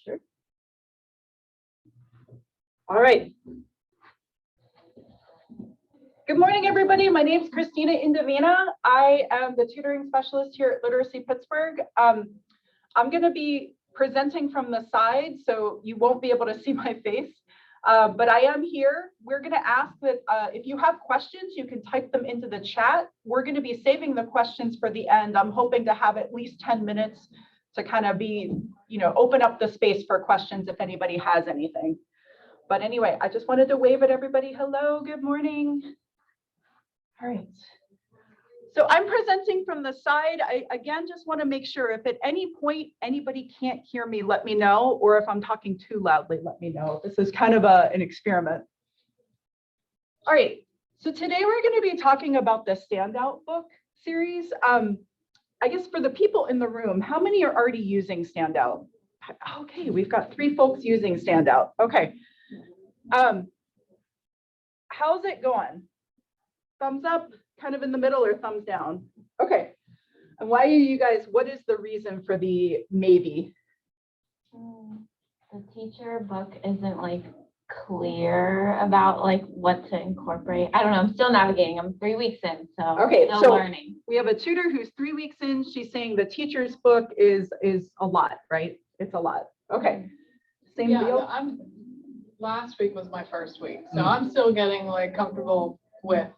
Sure. All right. Good morning, everybody. My name is Christina Indovina. I am the tutoring specialist here at Literacy Pittsburgh. I'm going to be presenting from the side, so you won't be able to see my face, but I am here. We're going to ask that if you have questions, you can type them into the chat. We're going to be saving the questions for the end. I'm hoping to have at least 10 minutes to kind of be, open up the space for questions if anybody has anything. But anyway, I just wanted to wave at everybody. Hello, good morning. All right. So I'm presenting from the side. I, again, just want to make sure if at any point anybody can't hear me, let me know, or if I'm talking too loudly, let me know. This is kind of an experiment. All right. So today we're going to be talking about the Standout book series. I guess for the people in the room, how many are already using Standout? Okay, we've got 3 folks using Standout. Okay. How's it going? Thumbs up, kind of in the middle, or thumbs down? Okay. And why are you guys, what is the reason for the maybe? The teacher book isn't like clear about like what to incorporate. I don't know, I'm still navigating. I'm 3 weeks in, so okay, still so learning. We have a tutor who's 3 weeks in. She's saying the teacher's book is a lot, right? It's a lot. Okay. Same deal. Last week was my first week, so I'm still getting like comfortable with.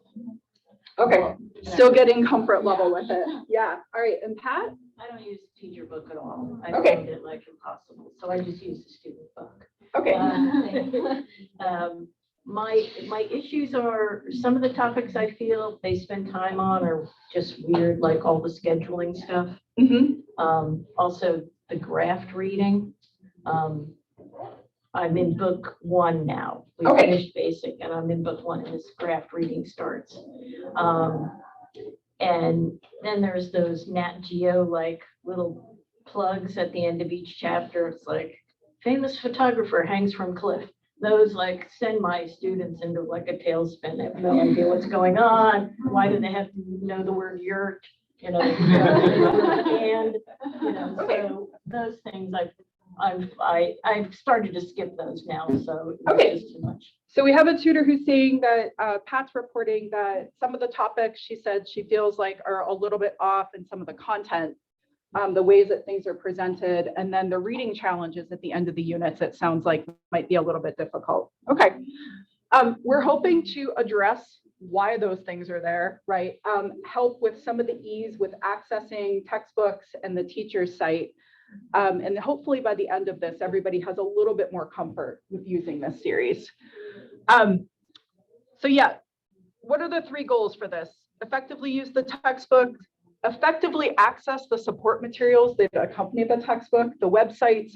Okay, still getting comfort level with it. Yeah. All right. And Pat? I don't use the teacher book at all. I Okay. find it like impossible, so I just use the student book. Okay. My issues are some of the topics I feel they spend time on are just weird, like all the scheduling stuff. Also the graft reading. I'm in book 1 now. We finished basic and I'm in book 1 and this graft reading starts. And then there's those Nat Geo like little plugs at the end of each chapter. It's like famous photographer hangs from cliff. Those like send my students into like a tailspin. They have no idea what's going on. Why do they have to know the word yurt? And so those things I've started to skip those now, so it's just too much. So we have a tutor who's saying that Pat's reporting that some of the topics she said she feels like are a little bit off in some of the content, the ways that things are presented, and then the reading challenges at the end of the units, it sounds like might be a little bit difficult. Okay. We're hoping to address why those things are there, right? Help with some of the ease with accessing textbooks and the teacher's site. And hopefully by the end of this, everybody has a little bit more comfort with using this series. So yeah, what are the 3 goals for this? Effectively use the textbook, effectively access the support materials that accompany the textbook. The websites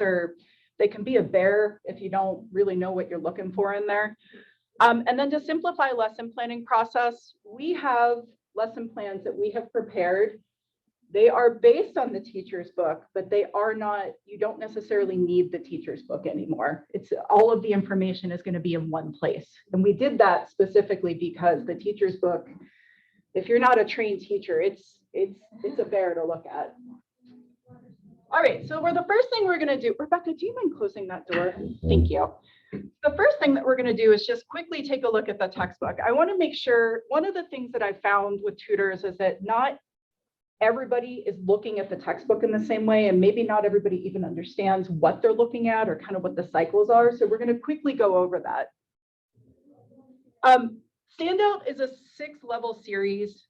they can be a bear if you don't really know what you're looking for in there. And then to simplify lesson planning process, we have lesson plans that we have prepared. They are based on the teacher's book, but they are not, you don't necessarily need the teacher's book anymore. It's all of the information is going to be in one place. And we did that specifically because the teacher's book, if you're not a trained teacher, it's a bear to look at. All right, so the first thing we're going to do, Rebecca, do you mind closing that door? Thank you. The first thing that we're going to do is just quickly take a look at the textbook. I want to make sure, one of the things that I found with tutors is that not everybody is looking at the textbook in the same way, and maybe not everybody even understands what they're looking at or kind of what the cycles are. So we're going to quickly go over that. Standout is a 6-level series.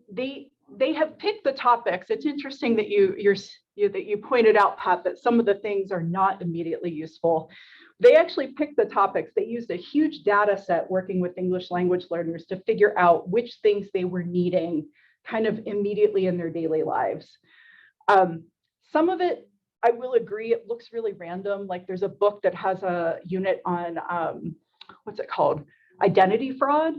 They have picked the topics. It's interesting that you pointed out, Pat, that some of the things are not immediately useful. They actually picked the topics. They used a huge data set working with English language learners to figure out which things they were needing kind of immediately in their daily lives. Some of it, I will agree, it looks really random. Like there's a book that has a unit on, what's it called? Identity fraud,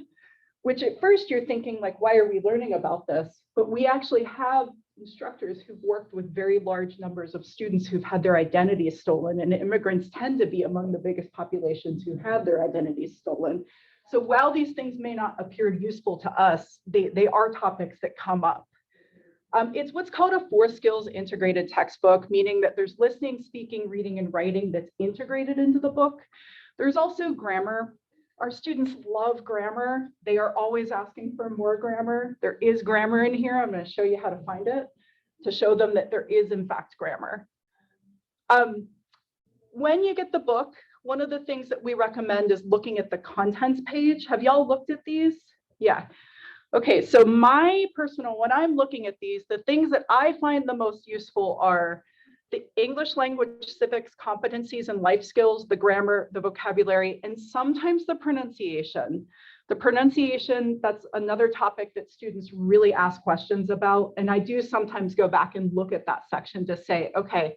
which at first you're thinking like, why are we learning about this? But we actually have instructors who've worked with very large numbers of students who've had their identities stolen, and immigrants tend to be among the biggest populations who have their identities stolen. So while these things may not appear useful to us, they are topics that come up. It's what's called a 4 skills integrated textbook, meaning that there's listening, speaking, reading, and writing that's integrated into the book. There's also grammar. Our students love grammar. They are always asking for more grammar. There is grammar in here. I'm going to show you how to find it to show them that there is, in fact, grammar. When you get the book, one of the things that we recommend is looking at the contents page. Have y'all looked at these? Yeah. Okay, so my personal, when I'm looking at these, the things that I find the most useful are the English language, civics, competencies, and life skills, the grammar, the vocabulary, and sometimes the pronunciation. The pronunciation, that's another topic that students really ask questions about. And I do sometimes go back and look at that section to say, okay,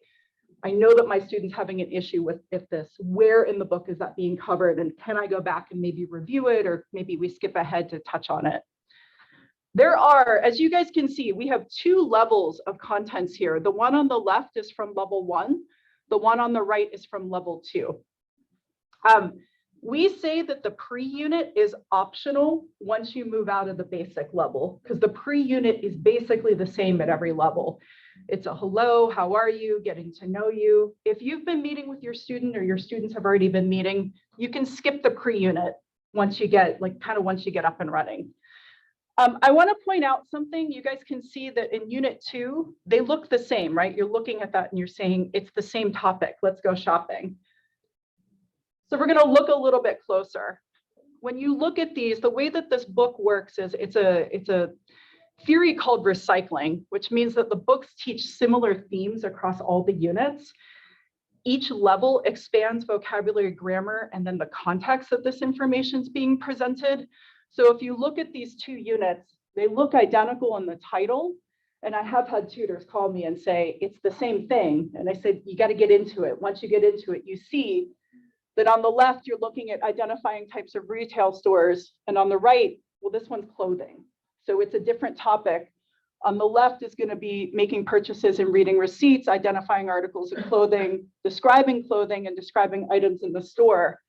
I know that my student's having an issue with this. Where in the book is that being covered? And can I go back and maybe review it, or maybe we skip ahead to touch on it? There are, as you guys can see, we have 2 levels of contents here. The one on the left is from level 1. The one on the right is from level 2. We say that the pre-unit is optional once you move out of the basic level, because the pre-unit is basically the same at every level. It's a hello, how are you, getting to know you. If you've been meeting with your student or your students have already been meeting, you can skip the pre-unit once you get, once you get up and running. I want to point out something. You guys can see that in unit 2, they look the same, right? You're looking at that and you're saying it's the same topic. Let's go shopping. So we're going to look a little bit closer. When you look at these, the way that this book works is it's a theory called recycling, which means that the books teach similar themes across all the units. Each level expands vocabulary, grammar, and then the context of this information is being presented. So if you look at these 2 units, they look identical in the title. And I have had tutors call me and say, it's the same thing. And I said, you got to get into it. Once you get into it, you see that on the left, you're looking at identifying types of retail stores. And on the right, well, this one's clothing. So it's a different topic. On the left is going to be making purchases and reading receipts, identifying articles of clothing, and describing items in the store.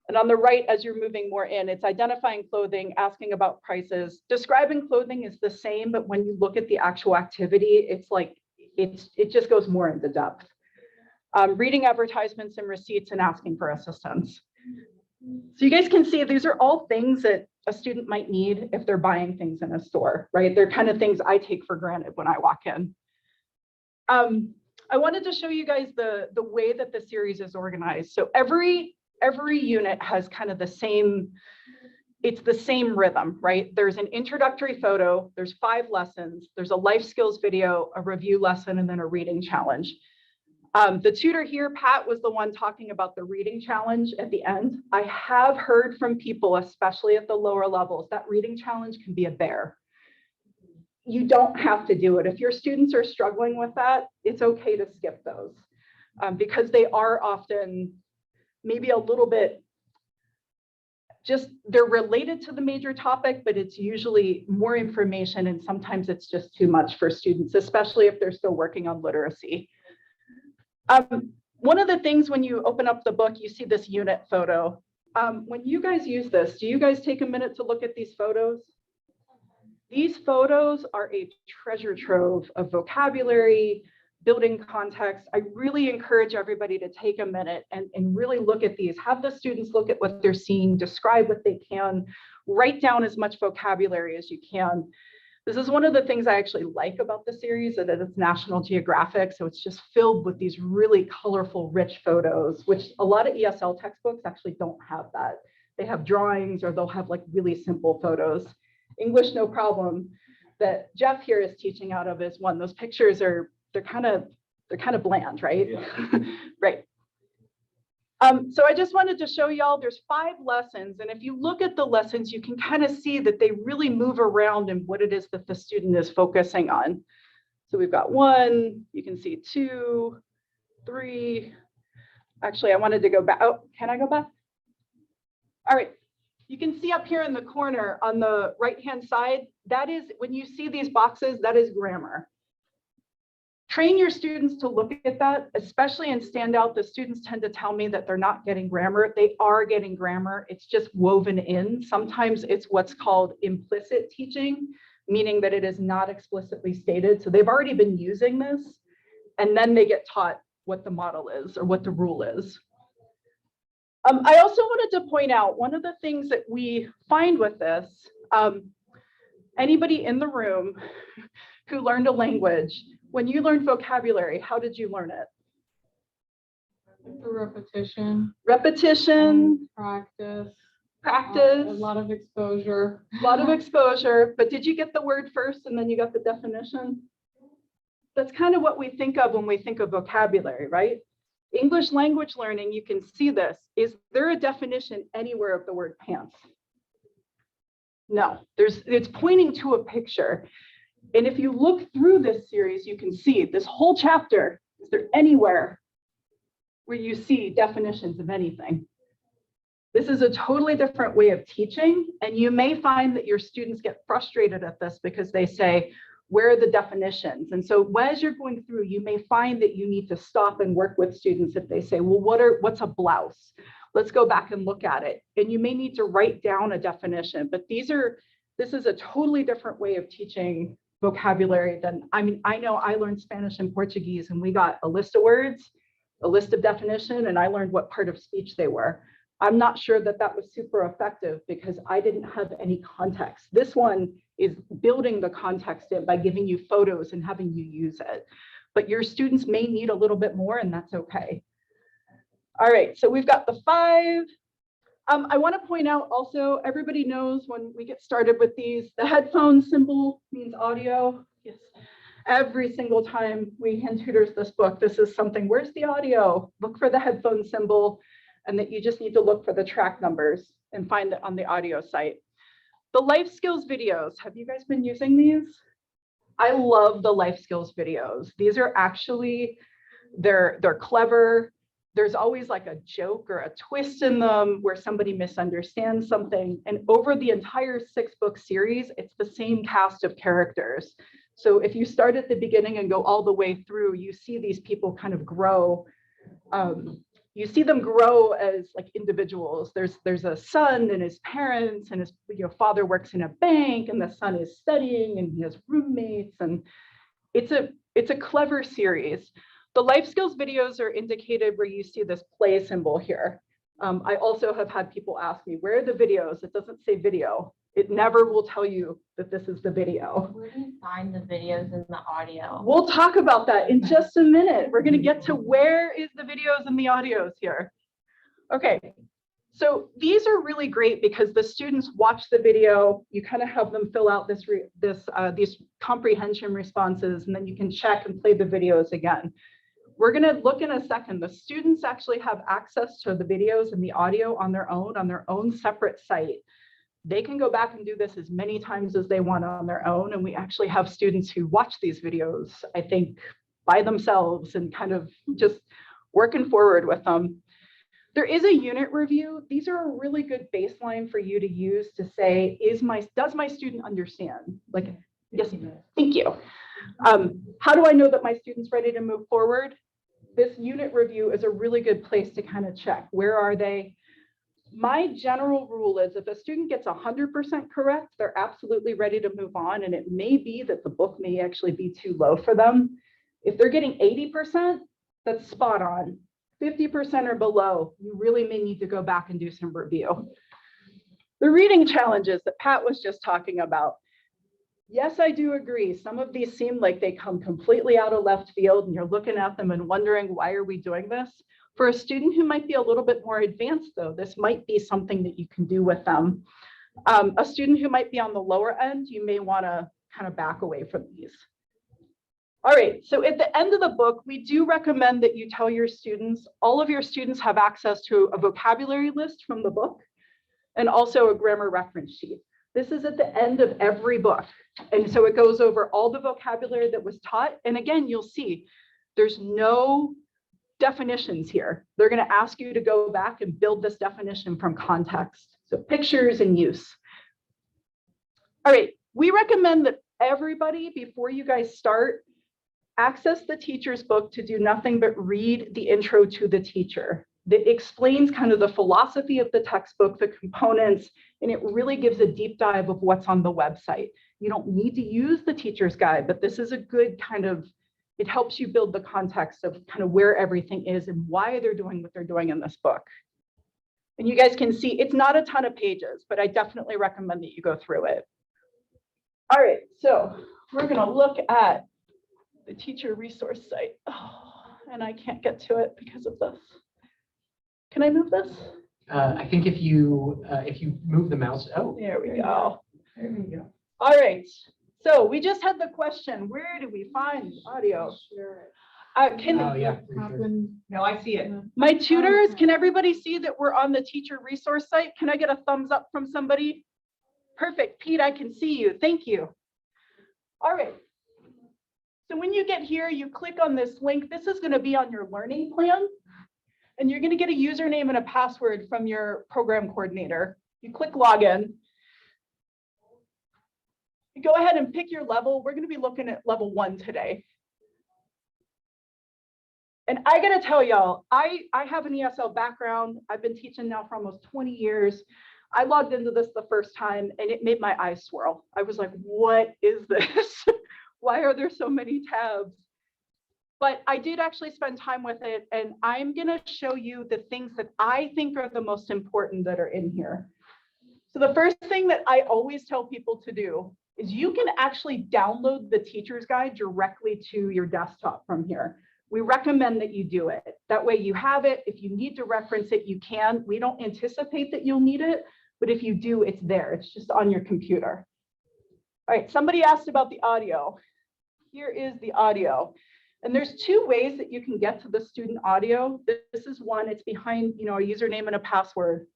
And on the right, as you're moving more in, it's identifying clothing, asking about prices. Describing clothing is the same, but when you look at the actual activity, it's like, it just goes more into depth. Reading advertisements and receipts and asking for assistance. So you guys can see these are all things that a student might need if they're buying things in a store, right? They're kind of things I take for granted when I walk in. I wanted to show you guys the way that the series is organized. So every unit has kind of the same, it's the same rhythm, right? There's an introductory photo, there's 5 lessons, there's a life skills video, a review lesson, and then a reading challenge. The tutor here, Pat, was the one talking about the reading challenge at the end. I have heard from people, especially at the lower levels, that reading challenge can be a bear. You don't have to do it. If your students are struggling with that, it's okay to skip those because they are often maybe a little bit they're related to the major topic, but it's usually more information and sometimes it's just too much for students, especially if they're still working on literacy. One of the things when you open up the book, you see this unit photo. When you guys use this, do you guys take a minute to look at these photos? These photos are a treasure trove of vocabulary, building context. I really encourage everybody to take a minute and really look at these. Have the students look at what they're seeing, describe what they can, write down as much vocabulary as you can. This is one of the things I actually like about the series, that it's National Geographic. So it's just filled with these really colorful, rich photos, which a lot of ESL textbooks actually don't have that. They have drawings or they'll have like really simple photos. English, no problem, that Jeff here is teaching out of is one. Those pictures are, they're kind of bland, right? Yeah. Right. So I just wanted to show y'all there's 5 lessons. And if you look at the lessons, you can kind of see that they really move around in what it is that the student is focusing on. So we've got 1, you can see 2, 3. Actually, I wanted to go back. Oh, can I go back? All right. You can see up here in the corner on the right-hand side, that is, when you see these boxes, that is grammar. Train your students to look at that, especially in standout. The students tend to tell me that they're not getting grammar. They are getting grammar. It's just woven in. Sometimes it's what's called implicit teaching, meaning that it is not explicitly stated. So they've already been using this, and then they get taught what the model is or what the rule is. I also wanted to point out one of the things that we find with this, anybody in the room who learned a language, when you learned vocabulary, how did you learn it? Through repetition. Repetition, Practice. practice, A lot of exposure. a lot of exposure, but did you get the word first and then you got the definition? That's kind of what we think of when we think of vocabulary, right? English language learning, you can see this. Is there a definition anywhere of the word pants? No, it's pointing to a picture. And if you look through this series, you can see this whole chapter. Is there anywhere where you see definitions of anything? This is a totally different way of teaching. And you may find that your students get frustrated at this because they say, where are the definitions? And so as you're going through, you may find that you need to stop and work with students if they say, well, what's a blouse? Let's go back and look at it. And you may need to write down a definition, but this is a totally different way of teaching vocabulary than, I know I learned Spanish and Portuguese and we got a list of words, a list of definition, and I learned what part of speech they were. I'm not sure that that was super effective because I didn't have any context. This one is building the context in by giving you photos and having you use it. But your students may need a little bit more, and that's okay. All right, so we've got the 5. I want to point out also, everybody knows when we get started with these, the headphone symbol means audio. Yes. Every single time we hand tutors this book, this is something, where's the audio? Look for the headphone symbol, and that you just need to look for the track numbers and find it on the audio site. The life skills videos, have you guys been using these? I love the life skills videos. These are actually, they're clever. There's always like a joke or a twist in them where somebody misunderstands something. And over the entire 6-book series, it's the same cast of characters. So if you start at the beginning and go all the way through, you see these people kind of grow. You see them grow as like individuals. There's a son and his parents, and his father works in a bank, and the son is studying and he has roommates, and it's a clever series. The life skills videos are indicated where you see this play symbol here. I also have had people ask me, where are the videos? It doesn't say video. It never will tell you that this is the video. Where do you find the videos and the audio? We'll talk about that in just a minute. We're going to get to where is the videos and the audios here. Okay, so these are really great because the students watch the video. You kind of have them fill out these comprehension responses, and then you can check and play the videos again. We're going to look in a second. The students actually have access to the videos and the audio on their own separate site. They can go back and do this as many times as they want on their own. And we actually have students who watch these videos, I think, by themselves and kind of just working forward with them. There is a unit review. These are a really good baseline for you to use to say, does my student understand? Like, yes, thank you. How do I know that my student's ready to move forward? This unit review is a really good place to kind of check. Where are they? My general rule is if a student gets 100% correct, they're absolutely ready to move on. And it may be that the book may actually be too low for them. If they're getting 80%, that's spot on. 50% or below, you really may need to go back and do some review. The reading challenges that Pat was just talking about. Yes, I do agree. Some of these seem like they come completely out of left field and you're looking at them and wondering, why are we doing this? For a student who might be a little bit more advanced though, this might be something that you can do with them. A student who might be on the lower end, you may want to kind of back away from these. All right, so at the end of the book, we do recommend that you tell your students, all of your students have access to a vocabulary list from the book and also a grammar reference sheet. This is at the end of every book. And so it goes over all the vocabulary that was taught. And again, you'll see there's no definitions here. They're going to ask you to go back and build this definition from context. So pictures and use. All right, we recommend that everybody, before you guys start, access the teacher's book to do nothing but read the intro to the teacher. That explains kind of the philosophy of the textbook, the components, and it really gives a deep dive of what's on the website. You don't need to use the teacher's guide, but this is a good kind of, it helps you build the context of kind of where everything is and why they're doing what they're doing in this book. And you guys can see it's not a ton of pages, but I definitely recommend that you go through it. All right, so we're going to look at the teacher resource site. Oh, and I can't get to it because of this. Can I move this? I think if you move the mouse, oh, There we go. there we go. All right, so we just had the question, where do we find audio? Oh Can yeah, for sure. No, I see it. my tutors, can everybody see that we're on the teacher resource site? Can I get a thumbs up from somebody? Perfect, Pete, I can see you, thank you. All right. So when you get here, you click on this link. This is going to be on your learning plan. And you're going to get a username and a password from your program coordinator. You click login. You go ahead and pick your level. We're going to be looking at level 1 today. And I got to tell y'all, I have an ESL background. I've been teaching now for almost 20 years. I logged into this the first time and it made my eyes swirl. I was like, what is this? Why are there so many tabs? But I did actually spend time with it, and I'm going to show you the things that I think are the most important that are in here. So the first thing that I always tell people to do is you can actually download the teacher's guide directly to your desktop from here. We recommend that you do it. That way you have it. If you need to reference it, you can. We don't anticipate that you'll need it, but if you do, it's there. It's just on your computer. All right, somebody asked about the audio. Here is the audio. And there's 2 ways that you can get to the student audio. This is one, it's behind, a username and a password.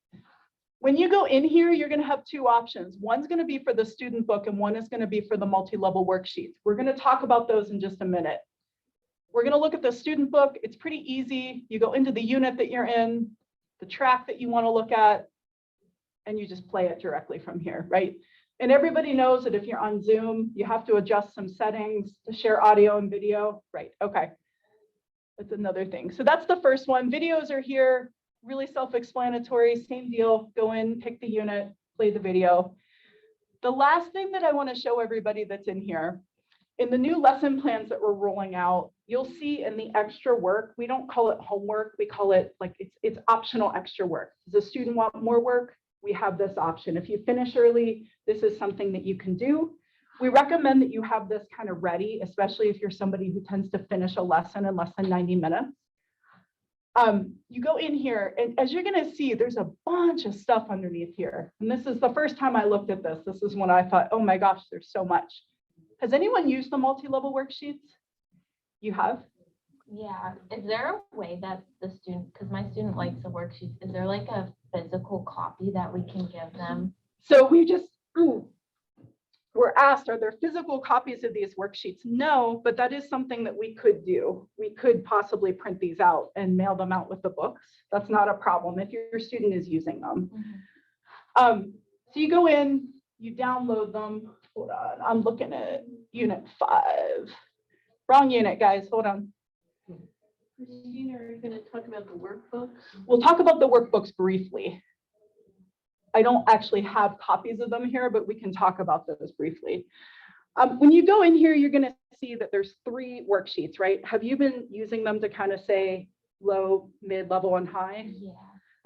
When you go in here, you're going to have 2 options. One's going to be for the student book and one is going to be for the multi-level worksheets. We're going to talk about those in just a minute. We're going to look at the student book. It's pretty easy. You go into the unit that you're in, the track that you want to look at, and you just play it directly from here, right? And everybody knows that if you're on Zoom, you have to adjust some settings to share audio and video. Right, okay. That's another thing. So that's the first one. Videos are here, really self-explanatory, same deal. Go in, pick the unit, play the video. The last thing that I want to show everybody that's in here, in the new lesson plans that we're rolling out, you'll see in the extra work, we don't call it homework, we call it like it's optional extra work. Does a student want more work? We have this option. If you finish early, this is something that you can do. We recommend that you have this kind of ready, especially if you're somebody who tends to finish a lesson in less than 90 minutes. You go in here, and as you're going to see, there's a bunch of stuff underneath here. And this is the first time I looked at this. This is when I thought, oh my gosh, there's so much. Has anyone used the multi-level worksheets? You have? Yeah, is there a way that the student, because my student likes the worksheets, is there like a physical copy that we can give them? So we just, we're asked, are there physical copies of these worksheets? No, but that is something that we could do. We could possibly print these out and mail them out with the books. That's not a problem if your student is using them. Mm-hmm. So you go in, you download them. Hold on, I'm looking at unit 5. Wrong unit, guys, hold on. Christina, are you going to talk about the workbooks? We'll talk about the workbooks briefly. I don't actually have copies of them here, but we can talk about those briefly. When you go in here, you're going to see that there's 3 worksheets, right? Have you been using them to kind of say low, mid, level, and high? Yeah.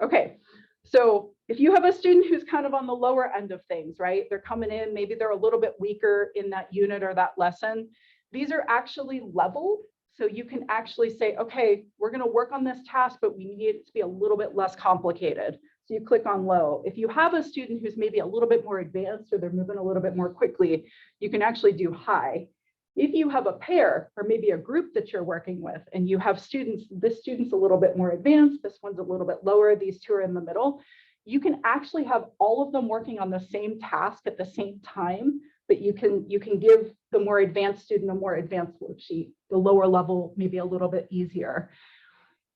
Okay, so if you have a student who's kind of on the lower end of things, right? They're coming in, maybe they're a little bit weaker in that unit or that lesson. These are actually leveled. So you can actually say, okay, we're going to work on this task, but we need it to be a little bit less complicated. So you click on low. If you have a student who's maybe a little bit more advanced or they're moving a little bit more quickly, you can actually do high. If you have a pair or maybe a group that you're working with and you have students, this student's a little bit more advanced, this one's a little bit lower, these 2 are in the middle, you can actually have all of them working on the same task at the same time, but you can give the more advanced student a more advanced worksheet, the lower level maybe a little bit easier.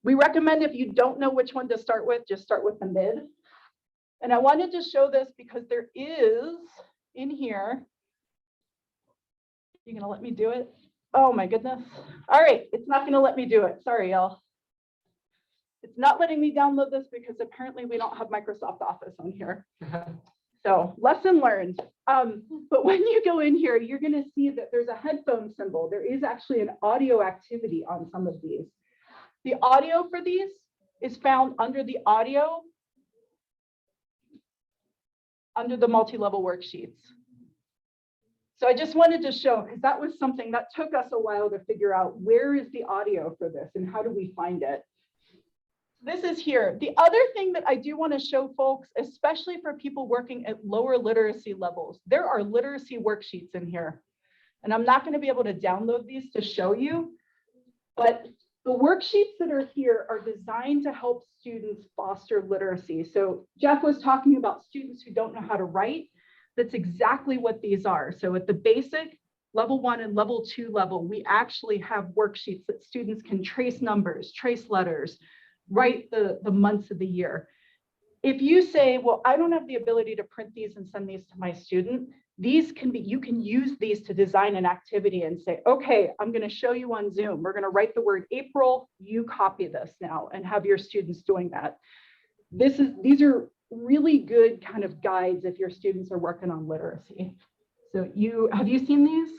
We recommend if you don't know which one to start with, just start with the mid. And I wanted to show this because there is in here, you're gonna let me do it? Oh my goodness. All right, it's not gonna let me do it. Sorry, y'all. It's not letting me download this because apparently we don't have Microsoft Office on here. So lesson learned. But when you go in here, you're going to see that there's a headphone symbol. There is actually an audio activity on some of these. The audio for these is found under the audio, under the multi-level worksheets. So I just wanted to show, because that was something that took us a while to figure out, where is the audio for this and how do we find it? This is here. The other thing that I do want to show folks, especially for people working at lower literacy levels, there are literacy worksheets in here. And I'm not going to be able to download these to show you, but the worksheets that are here are designed to help students foster literacy. So Jeff was talking about students who don't know how to write. That's exactly what these are. So at the basic, level 1 and level 2 level, we actually have worksheets that students can trace numbers, trace letters, write the months of the year. If you say, well, I don't have the ability to print these and send these to my student, these can be, you can use these to design an activity and say, okay, I'm going to show you on Zoom. We're going to write the word April. You copy this now and have your students doing that. These are really good kind of guides if your students are working on literacy. So have you seen these?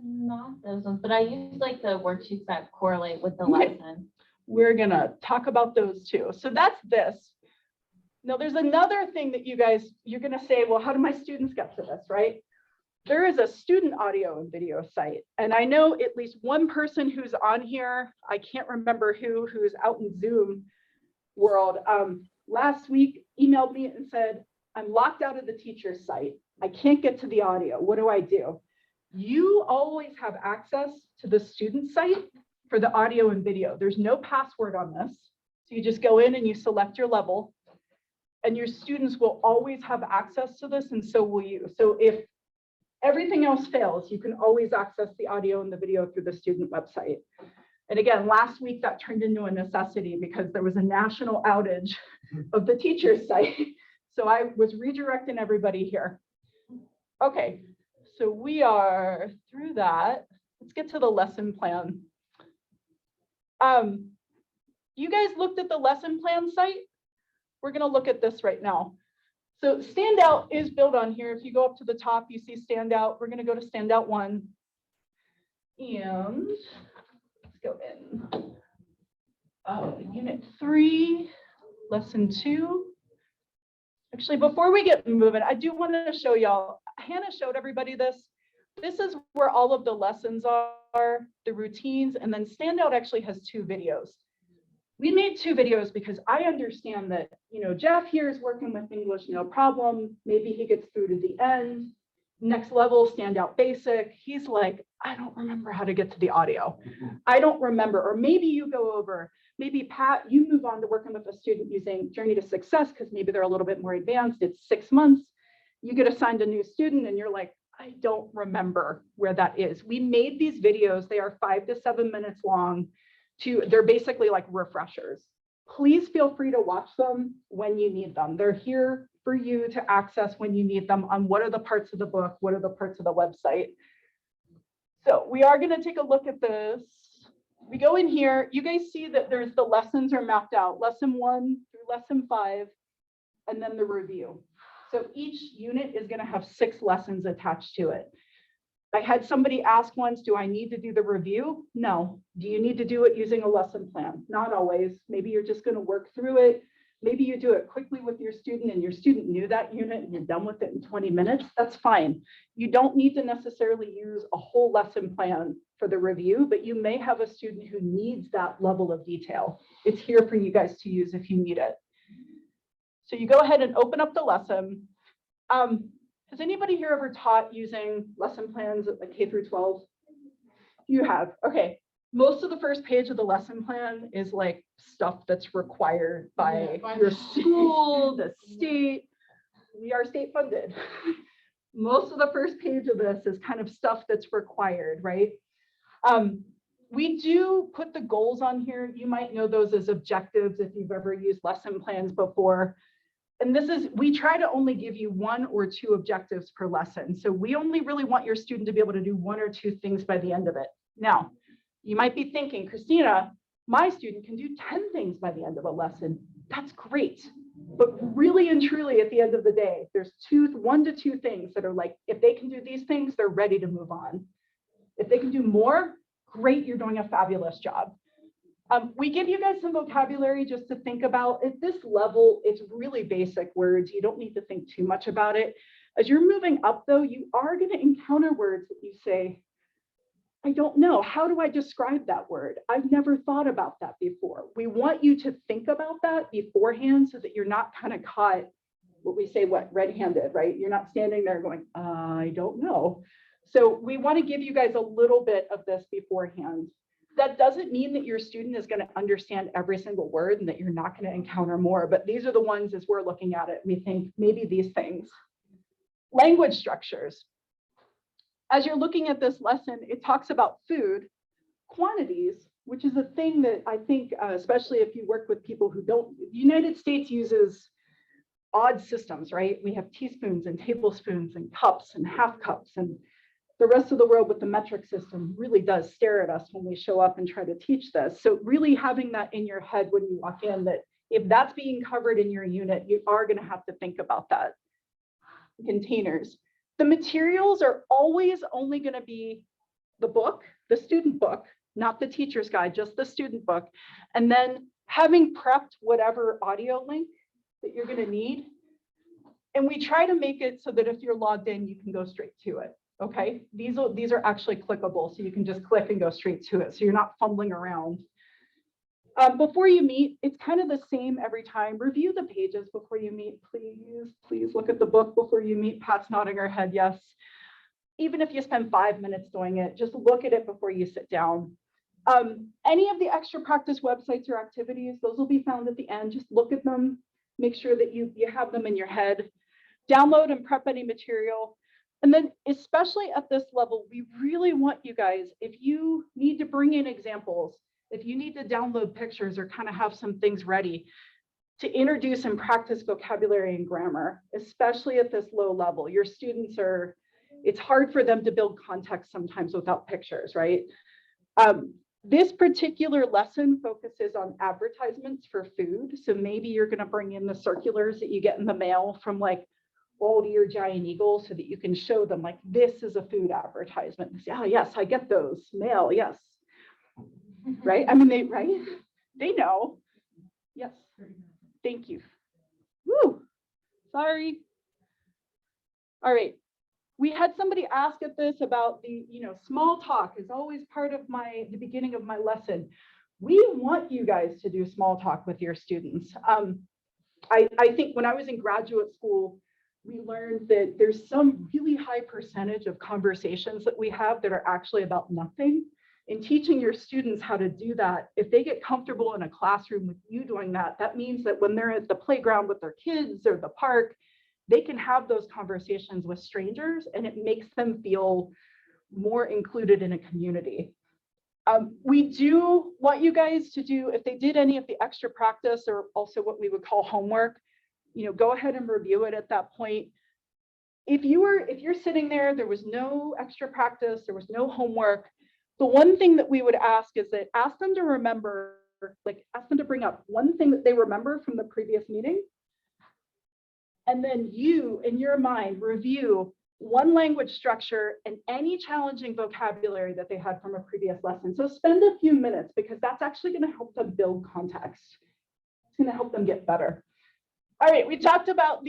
Not those ones, but I use like the worksheets that correlate with the Okay. lesson. We're going to talk about those too. So that's this. Now, there's another thing that you're going to say, well, how do my students get to this, right? There is a student audio and video site. And I know at least one person who's on here, I can't remember who's out in Zoom world, last week emailed me and said, I'm locked out of the teacher's site. I can't get to the audio. What do I do? You always have access to the student site for the audio and video. There's no password on this. So you just go in and you select your level, and your students will always have access to this, and so will you. So if everything else fails, you can always access the audio and the video through the student website. And again, last week that turned into a necessity because there was a national outage of the teacher's site. So I was redirecting everybody here. Okay, so we are through that. Let's get to the lesson plan. You guys looked at the lesson plan site? We're going to look at this right now. So Standout is built on here. If you go up to the top, you see Standout. We're going to go to Standout 1. And let's go in. Unit 3, lesson 2. Actually, before we get moving, I do want to show y'all, Hannah showed everybody this. This is where all of the lessons are, the routines, and then Standout actually has 2 videos. We made 2 videos because I understand that, Jeff here is working with English, no problem. Maybe he gets through to the end. Next level, Standout Basic. He's like, I don't remember how to get to the audio. I don't remember. Or maybe you go over, maybe Pat, you move on to working with a student using Journey to Success because maybe they're a little bit more advanced. It's 6 months. You get assigned a new student and you're like, I don't remember where that is. We made these videos. They are 5 to 7 minutes long. They're basically like refreshers. Please feel free to watch them when you need them. They're here for you to access when you need them on what are the parts of the book, what are the parts of the website. So we are going to take a look at this. We go in here. You guys see that there's the lessons are mapped out, lesson 1 through lesson 5, and then the review. So each unit is going to have 6 lessons attached to it. I had somebody ask once, do I need to do the review? No. Do you need to do it using a lesson plan? Not always. Maybe you're just going to work through it. Maybe you do it quickly with your student and your student knew that unit and you're done with it in 20 minutes. That's fine. You don't need to necessarily use a whole lesson plan for the review, but you may have a student who needs that level of detail. It's here for you guys to use if you need it. So you go ahead and open up the lesson. Has anybody here ever taught using lesson plans at like K through 12? You have, okay. Most of the first page of the lesson plan is like stuff that's required by your school, the state. We are state funded. Most of the first page of this is kind of stuff that's required, right? We do put the goals on here. You might know those as objectives if you've ever used lesson plans before. And we try to only give you 1 or 2 objectives per lesson. So we only really want your student to be able to do 1 or 2 things by the end of it. Now, you might be thinking, Christina, my student can do 10 things by the end of a lesson. That's great. But really and truly, at the end of the day, there's 1 to 2 things that are like, if they can do these things, they're ready to move on. If they can do more, great, you're doing a fabulous job. We give you guys some vocabulary just to think about. At this level, it's really basic words. You don't need to think too much about it. As you're moving up, though, you are going to encounter words that you say, I don't know. How do I describe that word? I've never thought about that before. We want you to think about that beforehand so that you're not kind of caught, what we say, red-handed, right? You're not standing there going, I don't know. So we want to give you guys a little bit of this beforehand. That doesn't mean that your student is going to understand every single word and that you're not going to encounter more, but these are the ones as we're looking at it, we think maybe these things. Language structures. As you're looking at this lesson, it talks about food, quantities, which is a thing that I think, especially if you work with people who don't, the United States uses odd systems, right? We have teaspoons and tablespoons and cups and half cups, and the rest of the world with the metric system really does stare at us when we show up and try to teach this. So really having that in your head when you walk in, that if that's being covered in your unit, you are going to have to think about that. Containers. The materials are always only going to be the book, the student book, not the teacher's guide, just the student book. And then having prepped whatever audio link that you're going to need. And we try to make it so that if you're logged in, you can go straight to it. Okay, these are actually clickable, so you can just click and go straight to it. So you're not fumbling around. Before you meet, it's kind of the same every time. Review the pages before you meet, please. Please look at the book before you meet. Pat's nodding her head, yes. Even if you spend 5 minutes doing it, just look at it before you sit down. Any of the extra practice websites or activities, those will be found at the end. Just look at them, make sure that you have them in your head. Download and prep any material. And then especially at this level, we really want you guys, if you need to bring in examples, if you need to download pictures or kind of have some things ready, to introduce and practice vocabulary and grammar, especially at this low level. Your students are, it's hard for them to build context sometimes without pictures, right? This particular lesson focuses on advertisements for food. So maybe you're going to bring in the circulars that you get in the mail from like Aldi or Giant Eagle so that you can show them like, this is a food advertisement. Say, oh, yes, I get those mail. Yes. Right. I mean, they know. Yes. Thank you. Woo. Sorry. All right. We had somebody ask at this about the, small talk is always part of the beginning of my lesson. We want you guys to do small talk with your students. I think when I was in graduate school, we learned that there's some really high percentage of conversations that we have that are actually about nothing. In teaching your students how to do that, if they get comfortable in a classroom with you doing that, that means that when they're at the playground with their kids or the park, they can have those conversations with strangers and it makes them feel more included in a community. We do want you guys to do, if they did any of the extra practice or also what we would call homework, go ahead and review it at that point. If you're sitting there, there was no extra practice, there was no homework, the one thing that we would ask is that ask them to remember, ask them to bring up one thing that they remember from the previous meeting. And then you, in your mind, review one language structure and any challenging vocabulary that they had from a previous lesson. So spend a few minutes because that's actually going to help them build context. It's going to help them get better. All right, we talked about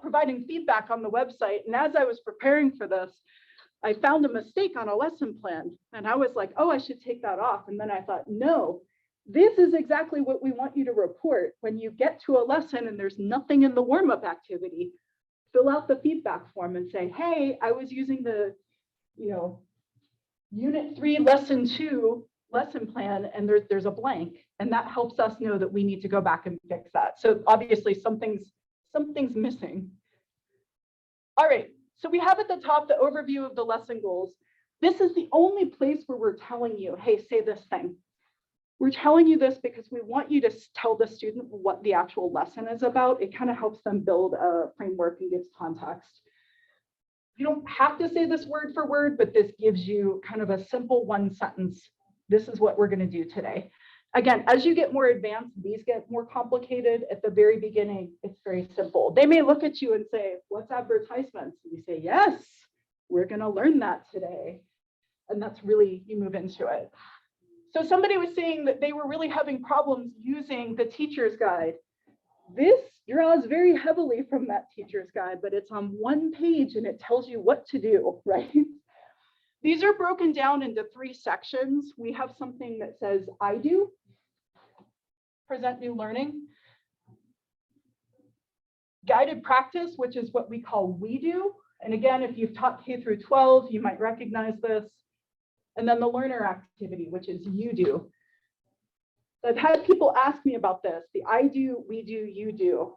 providing feedback on the website. And as I was preparing for this, I found a mistake on a lesson plan. And I was like, oh, I should take that off. And then I thought, no, this is exactly what we want you to report. When you get to a lesson and there's nothing in the warm-up activity, fill out the feedback form and say, hey, I was using the, Unit 3, Lesson 2 lesson plan, and there's a blank. And that helps us know that we need to go back and fix that. So obviously something's missing. All right, so we have at the top the overview of the lesson goals. This is the only place where we're telling you, hey, say this thing. We're telling you this because we want you to tell the student what the actual lesson is about. It kind of helps them build a framework and gives context. You don't have to say this word for word, but this gives you kind of a simple one sentence. This is what we're going to do today. Again, as you get more advanced, these get more complicated. At the very beginning, it's very simple. They may look at you and say, what's advertisements? And you say, yes, we're going to learn that today. And that's really, you move into it. So somebody was saying that they were really having problems using the teacher's guide. This draws very heavily from that teacher's guide, but it's on one page and it tells you what to do, right? These are broken down into 3 sections. We have something that says, I do, present new learning, guided practice, which is what we call we do. And again, if you've taught K through 12, you might recognize this. And then the learner activity, which is you do. I've had people ask me about this, the I do, we do, you do.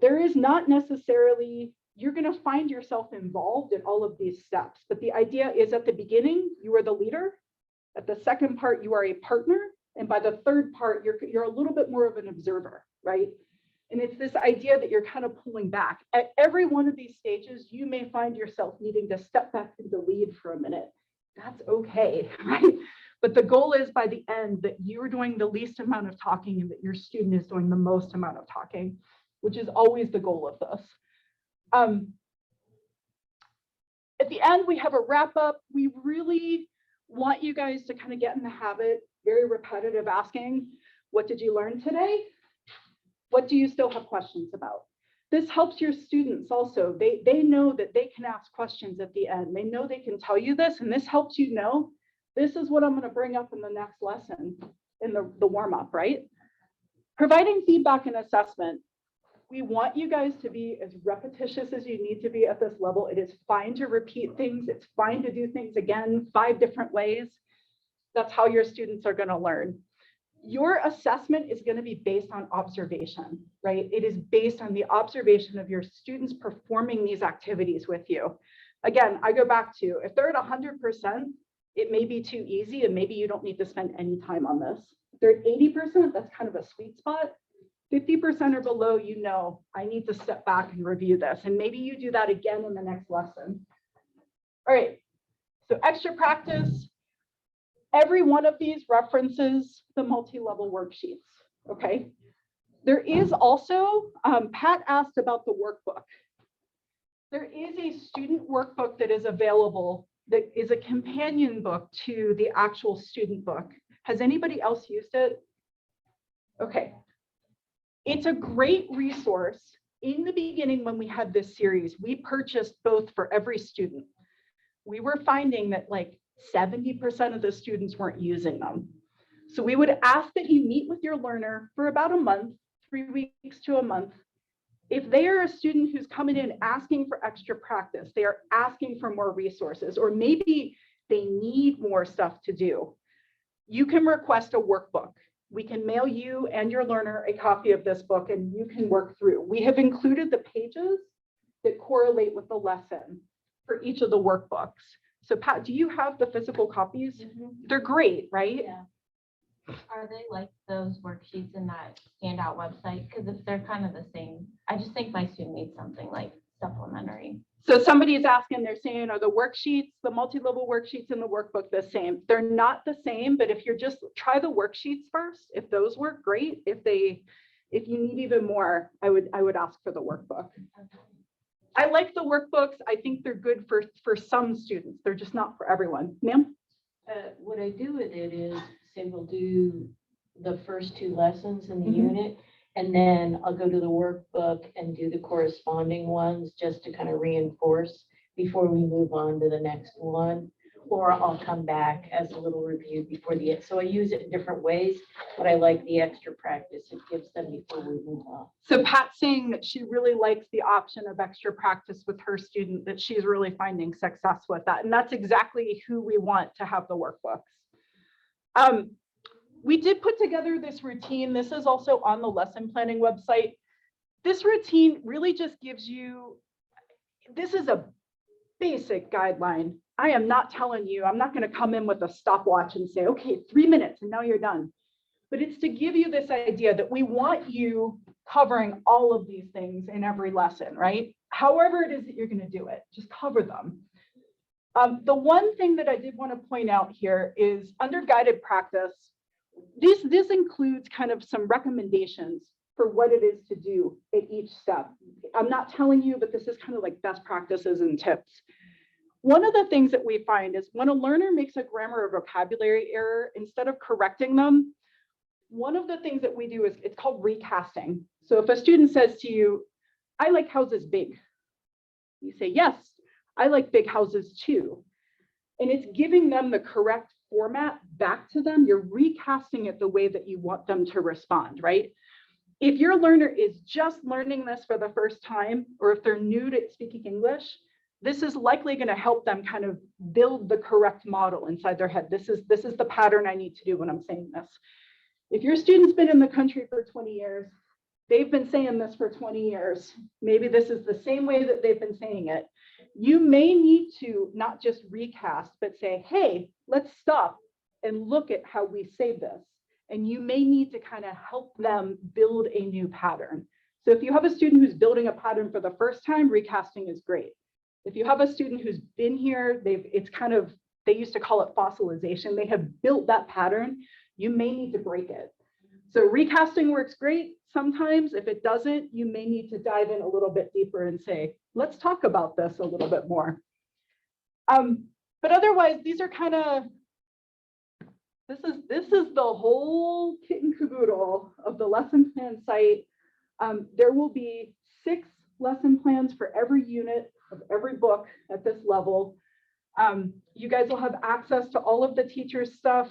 There is not necessarily, you're going to find yourself involved in all of these steps, but the idea is at the beginning, you are the leader. At the second part, you are a partner. And by the third part, you're a little bit more of an observer, right? And it's this idea that you're kind of pulling back. At every one of these stages, you may find yourself needing to step back and to lead for a minute. That's okay, right? But the goal is by the end that you're doing the least amount of talking and that your student is doing the most amount of talking, which is always the goal of this. At the end, we have a wrap up. We really want you guys to kind of get in the habit, very repetitive asking, what did you learn today? What do you still have questions about? This helps your students also. They know that they can ask questions at the end. They know they can tell you this, and this helps you know, this is what I'm going to bring up in the next lesson in the warm-up, right? Providing feedback and assessment. We want you guys to be as repetitious as you need to be at this level. It is fine to repeat things. It's fine to do things again, 5 different ways. That's how your students are going to learn. Your assessment is going to be based on observation, right? It is based on the observation of your students performing these activities with you. Again, I go back to, if they're at 100%, it may be too easy and maybe you don't need to spend any time on this. If they're at 80%, that's kind of a sweet spot. 50% or below, you know, I need to step back and review this. And maybe you do that again in the next lesson. All right, so extra practice. Every one of these references the multi-level worksheets, okay? There is also, Pat asked about the workbook. There is a student workbook that is available that is a companion book to the actual student book. Has anybody else used it? Okay. It's a great resource. In the beginning, when we had this series, we purchased both for every student. We were finding that like 70% of the students weren't using them. So we would ask that you meet with your learner for about a month, 3 weeks to a month. If they are a student who's coming in asking for extra practice, they are asking for more resources, or maybe they need more stuff to do, you can request a workbook. We can mail you and your learner a copy of this book and you can work through. We have included the pages that correlate with the lesson for each of the workbooks. So Pat, do you have the physical copies? Mm-hmm. They're great, right? Yeah. Are they like those worksheets in that standout website? Because if they're kind of the same, I just think my student needs something like supplementary. So somebody is asking, they're saying, are the worksheets, the multi-level worksheets in the workbook the same? They're not the same, but if you're just, try the worksheets first. If those work, great. If you need even more, I would ask for the workbook. Okay. I like the workbooks. I think they're good for some students. They're just not for everyone. Ma'am? What I do with it is say we'll do the first 2 lessons in the unit, and then I'll go to the workbook and do the corresponding ones just to kind of reinforce before we move on to the next one. Or I'll come back as a little review before the end. So I use it in different ways, but I like the extra practice it gives them before we move on. So Pat's saying that she really likes the option of extra practice with her student, that she's really finding success with that. And that's exactly who we want to have the workbooks. We did put together this routine. This is also on the lesson planning website. This routine really just gives you, this is a basic guideline. I am not telling you, I'm not going to come in with a stopwatch and say, okay, 3 minutes and now you're done. But it's to give you this idea that we want you covering all of these things in every lesson, right? However it is that you're going to do it, just cover them. The one thing that I did want to point out here is under guided practice, this includes kind of some recommendations for what it is to do at each step. I'm not telling you, but this is kind of like best practices and tips. One of the things that we find is when a learner makes a grammar or vocabulary error, instead of correcting them, one of the things that we do is it's called recasting. So if a student says to you, I like houses big, you say, yes, I like big houses too. And it's giving them the correct format back to them. You're recasting it the way that you want them to respond, right? If your learner is just learning this for the first time, or if they're new to speaking English, this is likely going to help them kind of build the correct model inside their head. This is the pattern I need to do when I'm saying this. If your student's been in the country for 20 years, they've been saying this for 20 years, maybe this is the same way that they've been saying it. You may need to not just recast, but say, hey, let's stop and look at how we say this. And you may need to kind of help them build a new pattern. So if you have a student who's building a pattern for the first time, recasting is great. If you have a student who's been here, they used to call it fossilization. They have built that pattern. You may need to break it. So recasting works great. Sometimes if it doesn't, you may need to dive in a little bit deeper and say, let's talk about this a little bit more. But otherwise, these are kind of, this is the whole kit and caboodle of the lesson plan site. There will be 6 lesson plans for every unit of every book at this level. You guys will have access to all of the teacher's stuff,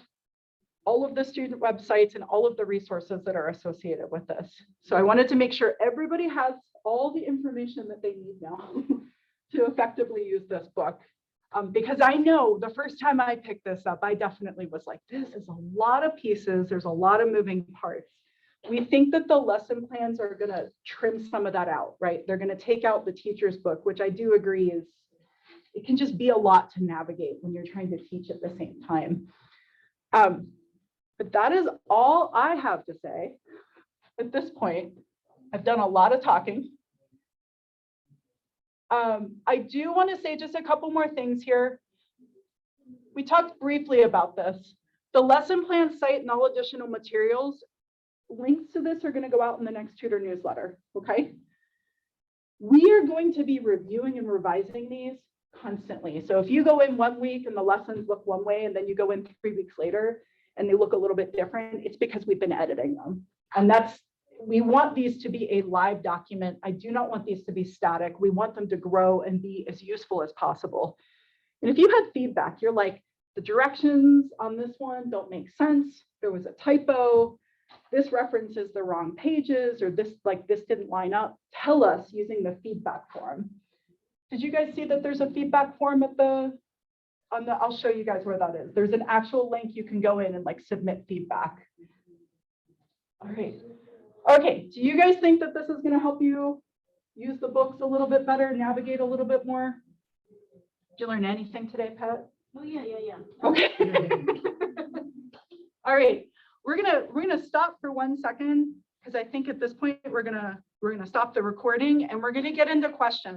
all of the student websites, and all of the resources that are associated with this. So I wanted to make sure everybody has all the information that they need now to effectively use this book. Because I know the first time I picked this up, I definitely was like, this is a lot of pieces. There's a lot of moving parts. We think that the lesson plans are going to trim some of that out, right? They're going to take out the teacher's book, which I do agree is, it can just be a lot to navigate when you're trying to teach at the same time. But that is all I have to say at this point. I've done a lot of talking. I do want to say just a couple more things here. We talked briefly about this. The lesson plan site and all additional materials, links to this are going to go out in the next tutor newsletter, okay? We are going to be reviewing and revising these constantly. So if you go in 1 week and the lessons look one way, and then you go in 3 weeks later and they look a little bit different, it's because we've been editing them. And we want these to be a live document. I do not want these to be static. We want them to grow and be as useful as possible. And if you had feedback, you're like, the directions on this one don't make sense. There was a typo. This references the wrong pages, or this didn't line up. Tell us using the feedback form. Did you guys see that there's a feedback form I'll show you guys where that is. There's an actual link you can go in and submit feedback. All right. Okay, do you guys think that this is going to help you use the books a little bit better, navigate a little bit more? Did you learn anything today, Pat? Oh, yeah. Okay. All right, we're gonna stop for 1 second, because I think at this point we're gonna stop the recording and we're gonna get into questions.